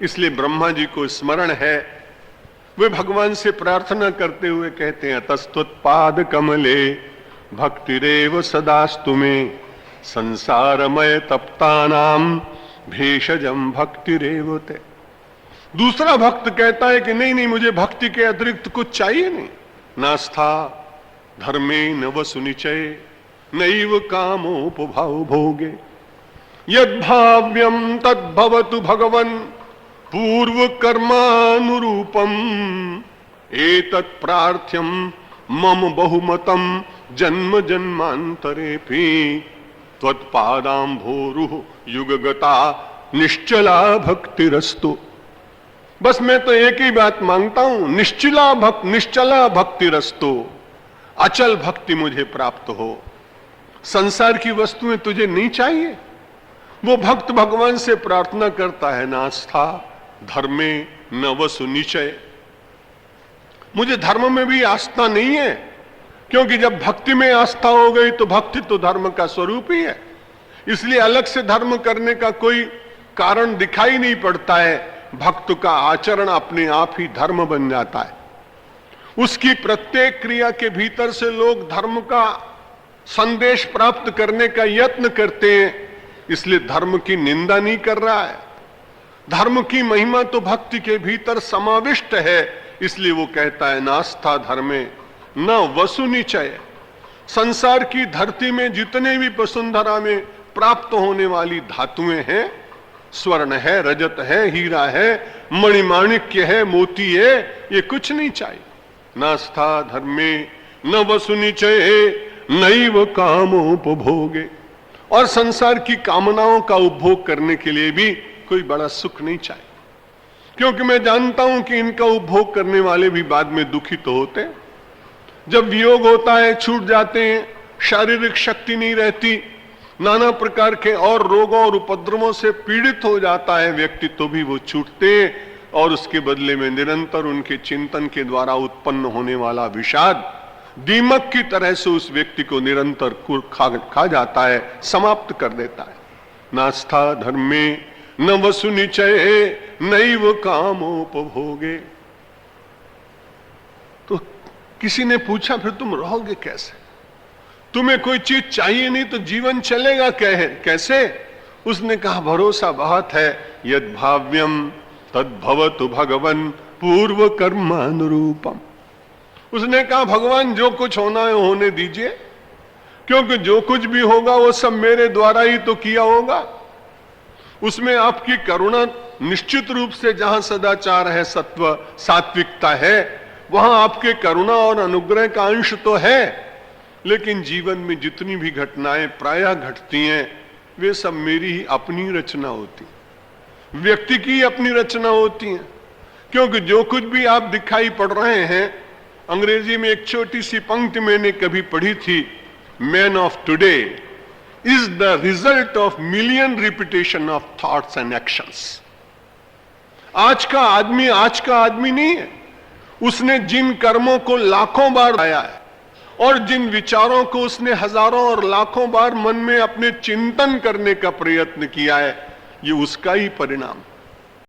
इसलिए ब्रह्मा जी को स्मरण है। वे भगवान से प्रार्थना करते हुए कहते हैं, तस्तुत्पाद कमले भक्तिरेव सदास्तु में संसारमय तप्तानाम भेषजम भक्तिरेव ते। दूसरा भक्त कहता है कि नहीं नहीं, मुझे भक्ति के अतिरिक्त कुछ चाहिए नहीं। नास्था धर्मे न वसुनिचय नैव कामोपभाव भोगे यद्भाव्यम तद्भवतु भगवन् पूर्व कर्मानुरूपम एतत् प्रार्थ्यम मम बहुमतम जन्म जन्मांतरेपि त्वत्पादांभोरुः युगगता निश्चला भक्तिरस्तु। बस मैं तो एक ही बात मांगता हूं, निश्चला भक्तिरस्तु, अचल भक्ति मुझे प्राप्त हो। संसार की वस्तुएं तुझे नहीं चाहिए। वो भक्त भगवान से प्रार्थना करता है, नास्था धर्मे न वसु निचय, मुझे धर्म में भी आस्था नहीं है, क्योंकि जब भक्ति में आस्था हो गई तो भक्ति तो धर्म का स्वरूप ही है। इसलिए अलग से धर्म करने का कोई कारण दिखाई नहीं पड़ता है। भक्त का आचरण अपने आप ही धर्म बन जाता है। उसकी प्रत्येक क्रिया के भीतर से लोग धर्म का संदेश प्राप्त करने का यत्न करते हैं, इसलिए धर्म की निंदा नहीं कर रहा है। धर्म की महिमा तो भक्ति के भीतर समाविष्ट है, इसलिए वो कहता है, नास्था धर्मे न वसुनिचय। संसार की धरती में जितने भी वसुंधरा में प्राप्त होने वाली धातुएं हैं, स्वर्ण है, रजत है, हीरा है, मणिमाणिक्य है, मोती है, ये कुछ नहीं चाहिए। नास्था धर्मे न वसुनिचय नैव कामोपभोगे। और संसार की कामनाओं का उपभोग करने के लिए भी कोई बड़ा सुख नहीं चाहिए, क्योंकि मैं जानता हूं कि इनका उपभोग करने वाले भी बाद में दुखी तो होते हैं। जब वियोग होता है, छूट जाते हैं, शारीरिक शक्ति नहीं रहती, नाना प्रकार के और रोगों और उपद्रवों से पीड़ित हो जाता है व्यक्ति, तो भी वो छूटते हैं और उसके बदले में निरंतर उनके चिंतन के द्वारा उत्पन्न होने वाला विषाद दीमक की तरह से उस व्यक्ति को निरंतर खा जाता है, समाप्त कर देता है। नास्था धर्मे न वसुनिचय नैव कामोपभोगे। तो किसी ने पूछा, फिर तुम रहोगे कैसे? तुम्हें कोई चीज चाहिए नहीं तो जीवन चलेगा कैसे? उसने कहा, भरोसा बहुत है, यद भाव्यम तद्भवतु भगवन् पूर्व कर्मानुरूपम। उसने कहा, भगवान जो कुछ होना है होने दीजिए, क्योंकि जो कुछ भी होगा वो सब मेरे द्वारा ही तो किया होगा। उसमें आपकी करुणा निश्चित रूप से, जहां सदाचार है, सत्व सात्विकता है, वहां आपके करुणा और अनुग्रह का अंश तो है। लेकिन जीवन में जितनी भी घटनाएं प्रायः घटती हैं, वे सब मेरी ही अपनी रचना होती, व्यक्ति की अपनी रचना होती हैं। क्योंकि जो कुछ भी आप दिखाई पड़ रहे हैं, अंग्रेजी में एक छोटी सी पंक्ति मैंने कभी पढ़ी थी, man of today is the result of million repetition of thoughts and actions. आज का आदमी नहीं है, उसने जिन कर्मों को लाखों बार आया है और जिन विचारों को उसने हजारों और लाखों बार मन में अपने चिंतन करने का प्रयत्न किया है, ये उसका ही परिणाम।